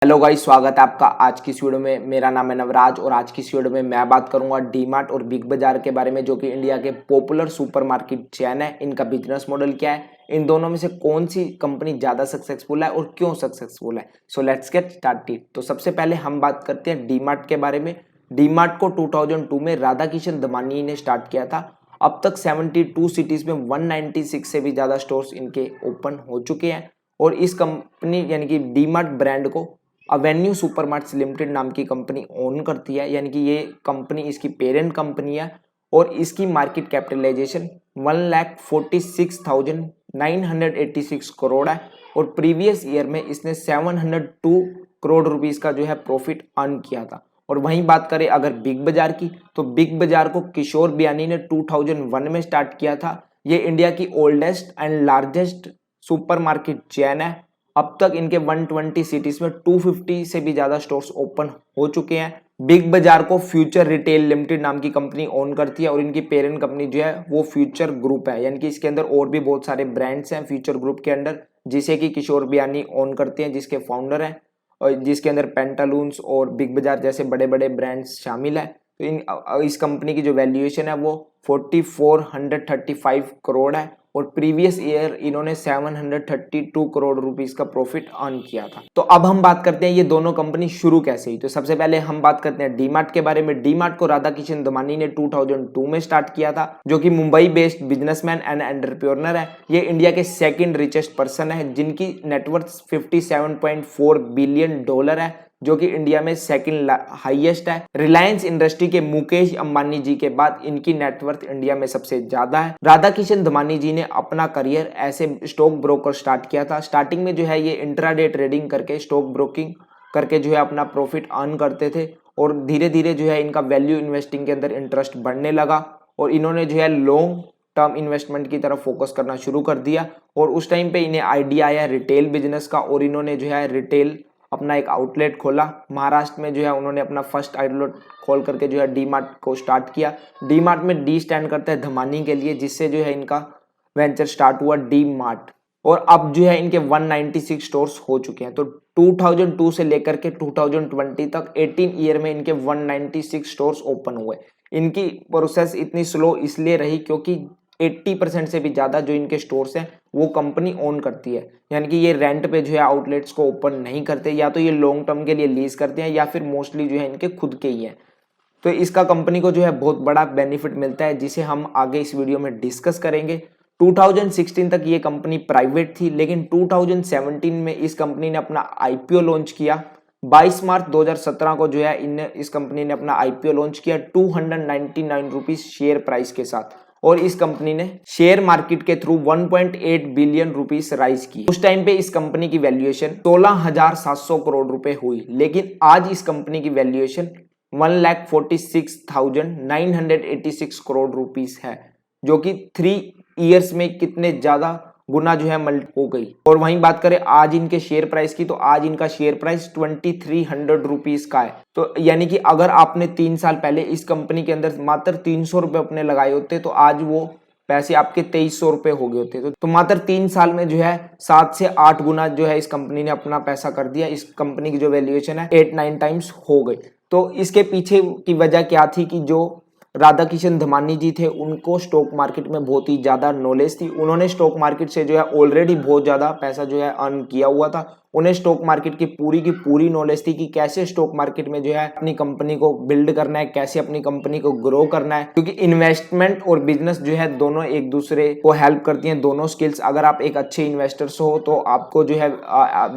Hello guys, स्वागत है आपका आज की इस वीडियो में। मेरा नाम है नवराज और आज की इस वीडियो में मैं बात करूंगा डीमार्ट और बिग बाजार के बारे में, जो कि इंडिया के पॉपुलर सुपरमार्केट चेन है। इनका बिजनेस मॉडल क्या है, इन दोनों में से कौन सी कंपनी ज़्यादा सक्सेसफुल है और क्यों सक्सेसफुल है। So let's get started. तो सबसे पहले हम बात करते हैं डीमार्ट के बारे में। डीमार्ट को 2002 में राधा किशन दमानी ने स्टार्ट किया था। अब तक 72 सिटीज़ में 196 से भी ज़्यादा स्टोर्स इनके ओपन हो चुके हैं। और इस कंपनी यानी कि डीमार्ट ब्रांड को अवेन्यू सुपरमार्ट्स लिमिटेड नाम की कंपनी ओन करती है, यानी कि ये कंपनी इसकी पेरेंट कंपनी है। और इसकी मार्केट कैपिटलाइजेशन 1,46,986 करोड़ है। और प्रीवियस ईयर में इसने 702 करोड़ रुपीस का जो है प्रॉफिट अर्न किया था। और वहीं बात करें अगर बिग बाजार की, तो बिग बाजार को किशोर बियानी ने 2001 में स्टार्ट किया था। ये इंडिया की oldest and largest supermarket chain है। अब तक इनके 120 सिटीज में 250 से भी ज्यादा स्टोर्स ओपन हो चुके हैं। बिग बाजार को फ्यूचर रिटेल लिमिटेड नाम की कंपनी ओन करती है और इनकी पेरेंट कंपनी जो है वो फ्यूचर ग्रुप है, यानी कि इसके अंदर और भी बहुत सारे ब्रांड्स हैं फ्यूचर ग्रुप के अंदर, जिसे कि किशोर बियानी ओन करते हैं, जिसके फाउंडर हैं और जिसके अंदर पेंटालून्स और बिग बाजार जैसे बड़े बड़े ब्रांड्स शामिल है। तो इस कंपनी की जो वैल्यूएशन है वो 4435 करोड़ है। और प्रीवियस ईयर इन्होंने 732 करोड़ रुपीस का प्रॉफिट अर्न किया था। तो अब हम बात करते हैं ये दोनों कंपनी शुरू कैसे हुई। तो सबसे पहले हम बात करते हैं डीमार्ट के बारे में। डीमार्ट को राधा किशन दमानी ने 2002 में स्टार्ट किया था, जो कि Mumbai based businessman and entrepreneur है। ये इंडिया के सेकंड रिचेस्ट पर्सन है, जिनकी नेटवर्थ 57.4 बिलियन डॉलर है, जो कि इंडिया में सेकंड हाईएस्ट है। रिलायंस इंडस्ट्री के मुकेश अंबानी जी के बाद इनकी नेटवर्थ इंडिया में सबसे ज्यादा है। राधा किशन दमानी जी ने अपना करियर ऐसे स्टॉक ब्रोकर स्टार्ट किया था। स्टार्टिंग में जो है ये इंट्राडे ट्रेडिंग करके, स्टॉक ब्रोकिंग करके जो है अपना प्रॉफिट अर्न करते थे। और धीरे धीरे जो है इनका वैल्यू इन्वेस्टिंग के अंदर इंटरेस्ट बढ़ने लगा और इन्होंने जो है लॉन्ग टर्म इन्वेस्टमेंट की तरफ फोकस करना शुरू कर दिया। और उस टाइम पे इन्हें आइडिया आया रिटेल बिजनेस का और इन्होंने जो है रिटेल अपना एक आउटलेट खोला। महाराष्ट्र में जो है उन्होंने अपना फर्स्ट आउटलेट खोल करके जो है डीमार्ट को स्टार्ट किया। डीमार्ट में डी स्टैंड करता है धमानी के लिए, जिससे जो है इनका वेंचर स्टार्ट हुआ डी मार्ट। और अब जो है इनके 196 स्टोर्स हो चुके हैं। तो 2002 से लेकर के 2020 तक 18 ईयर में इनके 196 स्टोर्स ओपन हुए। इनकी प्रोसेस इतनी स्लो इसलिए रही क्योंकि 80% से भी ज्यादा जो इनके स्टोर्स हैं वो कंपनी ओन करती है, यानी कि ये रेंट पे जो है आउटलेट्स को ओपन नहीं करते, या तो ये लॉन्ग टर्म के लिए लीज करते हैं या फिर मोस्टली जो है इनके खुद के ही हैं। तो इसका कंपनी को जो है बहुत बड़ा बेनिफिट मिलता है, जिसे हम आगे इस वीडियो में डिस्कस करेंगे। 2016 तक ये कंपनी प्राइवेट थी, लेकिन 2017 में इस कंपनी ने अपना आईपीओ लॉन्च किया। 22 मार्च 2017 को जो है इस कंपनी ने अपना आईपीओ लॉन्च किया 299 रुपीज शेयर प्राइस के साथ। और इस कंपनी ने शेयर मार्केट के थ्रू 1.8 बिलियन रुपीस राइज की। उस टाइम पे इस कंपनी की वैल्यूएशन 16,700 करोड़ रुपए हुई, लेकिन आज इस कंपनी की वैल्यूएशन 1,46,986 करोड़ रुपीस है, जो कि 3 ईयर्स में कितने ज्यादा गुना जो है मल्टी हो गई। और वहीं बात करें आज इनके शेयर प्राइस की, तो आज इनका शेयर प्राइस 2300 रुपीस का है। तो यानी कि अगर आपने 3 साल पहले इस कंपनी के अंदर मात्र 300 रुपए अपने लगाए होते, तो आज वो पैसे आपके 2300 रुपए हो गए होते। तो मात्र 3 साल में जो है 7 से 8 गुना जो है इस कंपनी ने अपना पैसा कर दिया। इस कंपनी की जो वैल्यूएशन है 8-9 टाइम्स हो गई। तो इसके पीछे की वजह क्या थी कि जो राधा किशन धमानी जी थे उनको स्टॉक मार्केट में बहुत ही ज्यादा नॉलेज थी। उन्होंने स्टॉक मार्केट से जो है ऑलरेडी बहुत ज्यादा पैसा जो है अर्न किया हुआ था। उन्हें स्टॉक मार्केट की पूरी नॉलेज थी कि कैसे स्टॉक मार्केट में जो है अपनी कंपनी को बिल्ड करना है, कैसे अपनी कंपनी को ग्रो करना है। क्योंकि इन्वेस्टमेंट और बिजनेस जो है दोनों एक दूसरे को हेल्प करती हैं, दोनों स्किल्स। अगर आप एक अच्छे इन्वेस्टर्स हो तो आपको जो है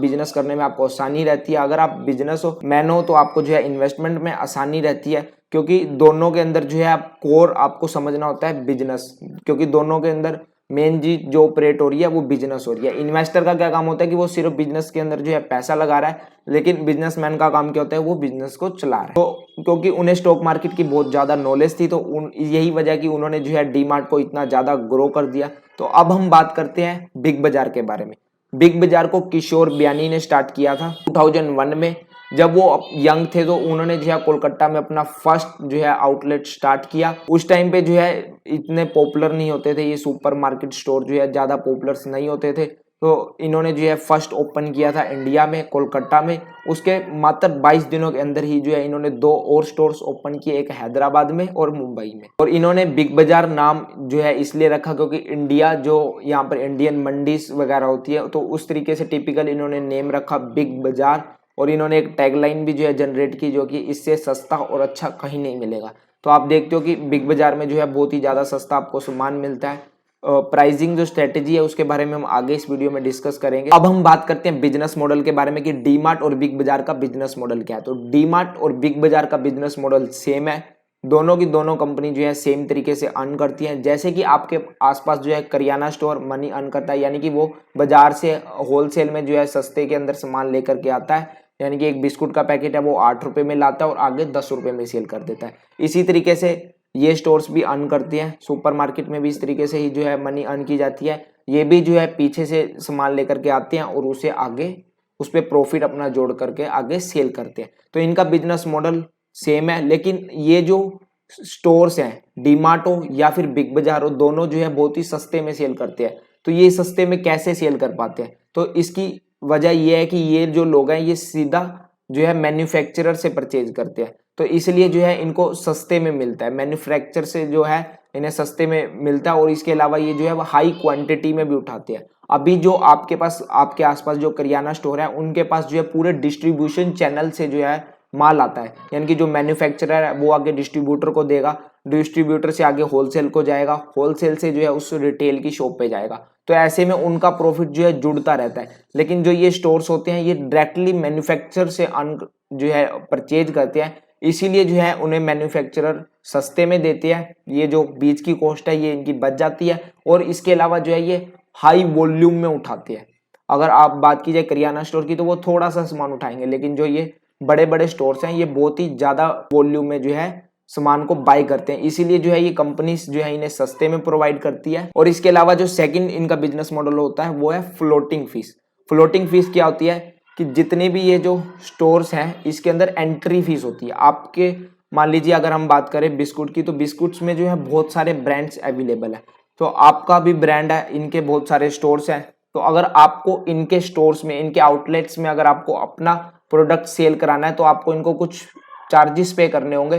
बिजनेस करने में आपको आसानी रहती है। अगर आप बिजनेस मैन हो तो आपको जो है इन्वेस्टमेंट में आसानी रहती है, क्योंकि दोनों के अंदर जो है कोर आपको समझना होता है बिजनेस। क्योंकि दोनों के अंदर मेन चीज जो ऑपरेट हो रही है वो बिजनेस हो रही है। इन्वेस्टर का क्या काम होता है कि वो सिर्फ बिजनेस के अंदर जो है पैसा लगा रहा है, लेकिन बिजनेसमैन का काम क्या होता है, वो बिजनेस को चला रहा है। तो क्योंकि उन्हें स्टॉक मार्केट की बहुत ज्यादा नॉलेज थी, तो यही वजह कि उन्होंने जो है डीमार्ट को इतना ज्यादा ग्रो कर दिया। तो अब हम बात करते हैं बिग बाजार के बारे में। बिग बाजार को किशोर बियानी ने स्टार्ट किया था 2001 में। जब वो यंग थे तो उन्होंने जो है कोलकाता में अपना फर्स्ट जो है आउटलेट स्टार्ट किया। उस टाइम पे जो है इतने पॉपुलर नहीं होते थे ये सुपरमार्केट स्टोर, जो है ज्यादा पॉपुलर नहीं होते थे, तो इन्होंने जो है फर्स्ट ओपन किया था इंडिया में, कोलकाता में। उसके मात्र 22 दिनों के अंदर ही जो है इन्होंने 2 और स्टोर्स ओपन किए, एक हैदराबाद में और मुंबई में। और इन्होंने बिग बाजार नाम जो है इसलिए रखा क्योंकि इंडिया जो यहाँ पर इंडियन मंडीज वगैरह होती है, तो उस तरीके से टिपिकल इन्होंने नेम रखा बिग बाजार। और इन्होंने एक टैगलाइन भी जो है जनरेट की, जो कि इससे सस्ता और अच्छा कहीं नहीं मिलेगा। तो आप देखते हो कि बिग बाजार में जो है बहुत ही ज़्यादा सस्ता आपको सामान मिलता है। प्राइसिंग जो स्ट्रेटेजी है उसके बारे में हम आगे इस वीडियो में डिस्कस करेंगे। अब हम बात करते हैं बिजनेस मॉडल के बारे में कि डीमार्ट और बिग बाजार का बिजनेस मॉडल क्या है। तो डीमार्ट और बिग बाजार का बिजनेस मॉडल सेम है, दोनों की दोनों कंपनी जो है सेम तरीके से अर्न करती हैं। जैसे कि आपके आसपास जो है करियाना स्टोर मनी अर्न करता है, यानी कि वो बाजार से होलसेल में जो है सस्ते के अंदर सामान लेकर के आता है, यानी कि एक बिस्कुट का पैकेट है वो 8 रुपए में लाता है और आगे 10 रुपए में सेल कर देता है। इसी तरीके से ये स्टोर्स भी अर्न करती हैं, सुपरमार्केट में भी इस तरीके से ही जो है मनी अर्न की जाती है। ये भी जो है पीछे से सामान लेकर के आते हैं और उसे आगे उस पर प्रॉफिट अपना जोड़ करके आगे सेल करते हैं। तो इनका बिजनेस मॉडल सेम है, लेकिन ये जो स्टोर्स हैं डीमार्ट हो या फिर बिग बाजार हो, दोनों जो है बहुत ही सस्ते में सेल करते हैं। तो ये सस्ते में कैसे सेल कर पाते हैं? तो इसकी वजह यह है कि ये जो लोग हैं ये सीधा जो है मैन्युफैक्चरर से परचेज करते हैं, तो इसलिए जो है इनको सस्ते में मिलता है, मैन्युफैक्चर से जो है इन्हें सस्ते में मिलता है। और इसके अलावा ये जो है वो हाई क्वांटिटी में भी उठाते हैं। अभी जो आपके पास आपके आसपास जो करियाना स्टोर है उनके पास जो है पूरे डिस्ट्रीब्यूशन चैनल से जो है माल आता है, यानी कि जो मैन्युफैक्चरर है वो आगे डिस्ट्रीब्यूटर को देगा, डिस्ट्रीब्यूटर से आगे होलसेल को जाएगा, होलसेल से जो है उस रिटेल की शॉप पे जाएगा। तो ऐसे में उनका प्रॉफिट जो है जुड़ता रहता है। लेकिन जो ये स्टोर्स होते हैं ये डायरेक्टली मैन्युफैक्चरर से जो है परचेज करते हैं, इसीलिए जो है उन्हें मैन्युफैक्चरर सस्ते में देते हैं। ये जो बीच की कॉस्ट है ये इनकी बच जाती है और इसके अलावा जो है ये हाई वॉल्यूम में उठाते हैं। अगर आप बात की जाए करियाना स्टोर की तो वो थोड़ा सा सामान उठाएंगे, लेकिन जो ये बड़े बड़े स्टोर्स हैं ये बहुत ही ज्यादा वॉल्यूम में जो है सामान को बाय करते हैं, इसीलिए जो है ये कंपनीज जो है इन्हें सस्ते में प्रोवाइड करती है। और इसके अलावा जो सेकंड इनका बिजनेस मॉडल होता है वो है फ्लोटिंग फीस। फ्लोटिंग फीस क्या होती है कि जितने भी ये जो स्टोर्स हैं इसके अंदर एंट्री फीस होती है। आपके मान लीजिए अगर हम बात करें बिस्कुट की, तो बिस्कुट्स में जो है बहुत सारे ब्रांड्स अवेलेबल है, तो आपका भी ब्रांड है, इनके बहुत सारे स्टोर्स हैं। तो अगर आपको इनके स्टोर्स में, इनके आउटलेट्स में अगर आपको अपना प्रोडक्ट सेल कराना है तो आपको इनको कुछ चार्जेस पे करने होंगे,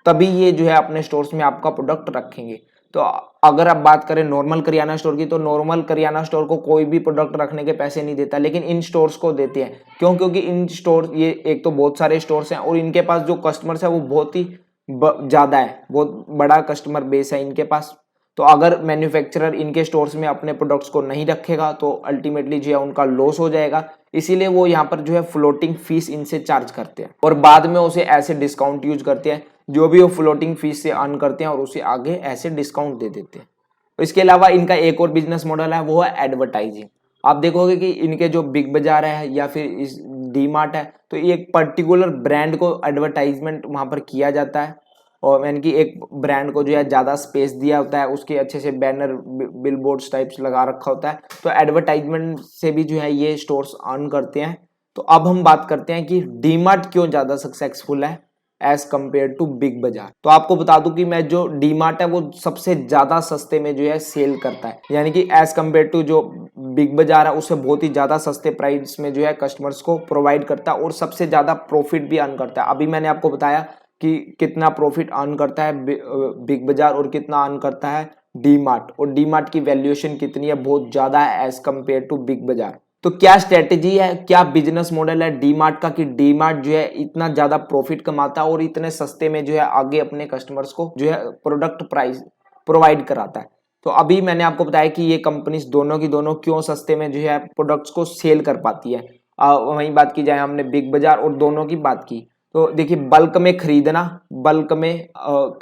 तभी ये जो है अपने स्टोर्स में आपका प्रोडक्ट रखेंगे। तो अगर आप बात करें नॉर्मल करियाना स्टोर की, तो नॉर्मल करियाना स्टोर को कोई भी प्रोडक्ट रखने के पैसे नहीं देता, लेकिन इन स्टोर्स को देते हैं। क्यों? क्योंकि इन स्टोर ये एक तो बहुत सारे स्टोर्स हैं और इनके पास जो कस्टमर्स है वो बहुत ही ज्यादा है, बहुत बड़ा कस्टमर बेस है इनके पास। तो अगर मैन्युफैक्चरर इनके स्टोर्स में अपने प्रोडक्ट्स को नहीं रखेगा तो अल्टीमेटली जो है उनका लॉस हो जाएगा, इसीलिए वो यहाँ पर जो है फ्लोटिंग फीस इनसे चार्ज करते हैं और बाद में उसे ऐसे डिस्काउंट यूज करते हैं जो भी वो फ्लोटिंग फीस से अर्न करते हैं और उसे आगे ऐसे डिस्काउंट दे देते हैं। तो इसके अलावा इनका एक और बिजनेस मॉडल है वो है एडवर्टाइजिंग। आप देखोगे कि इनके जो बिग बाजार है या फिर इस डीमार्ट है, तो एक पर्टिकुलर ब्रांड को एडवर्टाइजमेंट वहां पर किया जाता है और यानी कि एक ब्रांड को जो है ज़्यादा स्पेस दिया होता है, उसके अच्छे से बैनर बिलबोर्ड्स टाइप्स लगा रखा होता है। तो एडवर्टाइजमेंट से भी जो है ये स्टोर्स अर्न करते हैं। तो अब हम बात करते हैं कि डीमार्ट क्यों ज़्यादा सक्सेसफुल है एज कम्पेयर टू बिग बाजार। तो आपको बता दूं कि मैं जो डीमार्ट है वो सबसे ज़्यादा सस्ते में जो है सेल करता है, यानी कि एज कम्पेयर टू जो बिग बाजार है उससे बहुत ही ज़्यादा सस्ते प्राइस में जो है कस्टमर्स को प्रोवाइड करता है और सबसे ज़्यादा प्रॉफिट भी अर्न करता है। अभी मैंने आपको बताया कि कितना प्रॉफिट अर्न करता है बिग बाजार और कितना अर्न करता है डीमार्ट, और डीमार्ट की वैल्यूएशन कितनी है, बहुत ज्यादा है एज कंपेयर टू बिग बाजार। तो क्या स्ट्रेटेजी है, क्या बिजनेस मॉडल है डीमार्ट का कि डीमार्ट जो है इतना ज्यादा प्रॉफिट कमाता है और इतने सस्ते में जो है आगे अपने कस्टमर्स को जो है प्रोडक्ट प्राइस प्रोवाइड कराता है। तो अभी मैंने आपको बताया कि ये कंपनीज दोनों की दोनों क्यों सस्ते में जो है प्रोडक्ट्स को सेल कर पाती है। वहीं बात की जाए हमने बिग बाजार और दोनों की बात की, तो देखिए बल्क में खरीदना, बल्क में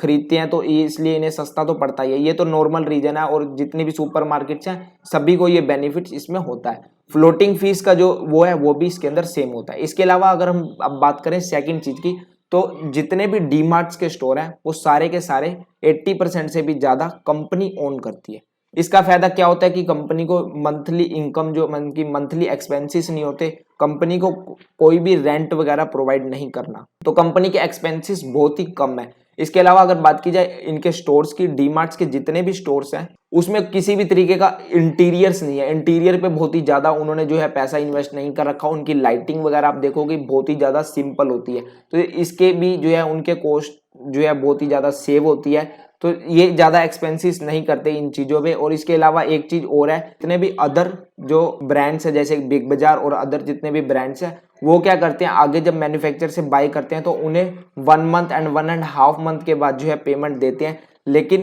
खरीदते हैं तो इसलिए इन्हें सस्ता तो पड़ता ही है, ये तो नॉर्मल रीजन है और जितने भी सुपरमार्केट्स हैं सभी को ये बेनिफिट्स इसमें होता है। फ्लोटिंग फीस का जो वो है वो भी इसके अंदर सेम होता है। इसके अलावा अगर हम अब बात करें सेकंड चीज की, तो जितने भी डीमार्ट्स के स्टोर हैं वो सारे के सारे 80% से भी ज्यादा कंपनी ओन करती है। इसका फायदा क्या होता है कि कंपनी को मंथली इनकम जो मंथली एक्सपेंसेस नहीं होते, कंपनी को कोई भी रेंट वगैरह प्रोवाइड नहीं करना, तो कंपनी के एक्सपेंसेस बहुत ही कम है। इसके अलावा अगर बात की जाए इनके स्टोर्स की, डीमार्ट्स के जितने भी स्टोर्स हैं उसमें किसी भी तरीके का इंटीरियर्स नहीं है। इंटीरियर पे बहुत ही ज्यादा उन्होंने जो है पैसा इन्वेस्ट नहीं कर रखा। उनकी लाइटिंग वगैरह आप देखोगे बहुत ही ज्यादा सिंपल होती है, तो इसके भी जो है उनके कॉस्ट जो है बहुत ही ज्यादा सेव होती है। तो ये ज्यादा एक्सपेंसिस नहीं करते इन चीजों पे। और इसके अलावा एक चीज और है, जितने भी अदर जो ब्रांड्स है जैसे बिग बाजार और अदर जितने भी ब्रांड्स है वो क्या करते हैं, आगे जब मैन्युफैक्चर से बाय करते हैं तो उन्हें 1 मंथ एंड 1.5 मंथ के बाद जो है पेमेंट देते हैं। लेकिन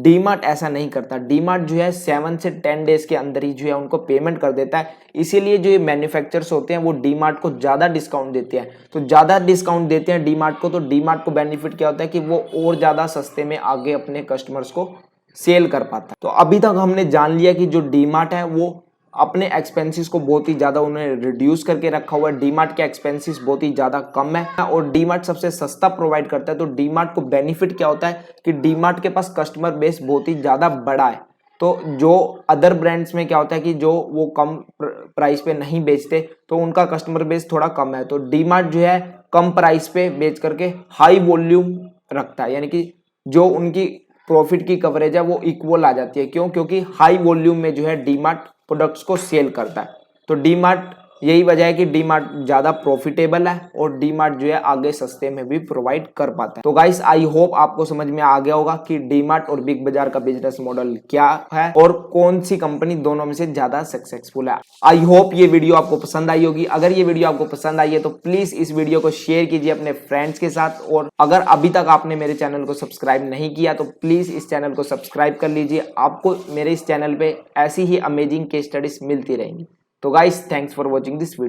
डीमार्ट ऐसा नहीं करता। डीमार्ट जो है 7 से 10 डेज के अंदर ही जो है उनको पेमेंट कर देता है। इसीलिए जो ये मैन्युफैक्चरर्स होते हैं वो डीमार्ट को ज्यादा डिस्काउंट देते हैं। तो ज्यादा डिस्काउंट देते हैं डीमार्ट को, तो डीमार्ट को बेनिफिट क्या होता है कि वो और ज्यादा सस्ते में आगे अपने कस्टमर्स को सेल कर पाता है। तो अभी तक हमने जान लिया कि जो डीमार्ट है वो अपने एक्सपेंसेस को बहुत ही ज्यादा उन्होंने रिड्यूस करके रखा हुआ है। डीमार्ट के एक्सपेंसेस बहुत ही ज्यादा कम है और डीमार्ट सबसे सस्ता प्रोवाइड करता है। तो डीमार्ट को बेनिफिट क्या होता है कि डीमार्ट के पास कस्टमर बेस बहुत ही ज्यादा बड़ा है। तो जो अदर ब्रांड्स में क्या होता है कि जो वो कम प्राइस पे नहीं बेचते तो उनका कस्टमर बेस थोड़ा कम है। तो डीमार्ट जो है कम प्राइस पे बेच करके हाई वॉल्यूम रखता है, यानी कि जो उनकी प्रॉफिट की कवरेज है वो इक्वल आ जाती है। क्यों? क्योंकि हाई वॉल्यूम में जो है डीमार्ट प्रोडक्ट्स को सेल करता है। तो डीमार्ट, यही वजह है कि डीमार्ट ज्यादा प्रॉफिटेबल है और डीमार्ट जो है आगे सस्ते में भी प्रोवाइड कर पाता है। तो गाइस आई होप आपको समझ में आ गया होगा कि डीमार्ट और बिग बाजार का बिजनेस मॉडल क्या है और कौन सी कंपनी दोनों में से ज्यादा सक्सेसफुल है। आई होप ये वीडियो आपको पसंद आई होगी। अगर ये वीडियो आपको पसंद आई है तो प्लीज इस वीडियो को शेयर कीजिए अपने फ्रेंड्स के साथ। और अगर अभी तक आपने मेरे चैनल को सब्सक्राइब नहीं किया तो प्लीज इस चैनल को सब्सक्राइब कर लीजिए। आपको मेरे इस चैनल पे ऐसी ही अमेजिंग केस स्टडीज मिलती रहेंगी। तो guys thanks for watching this video.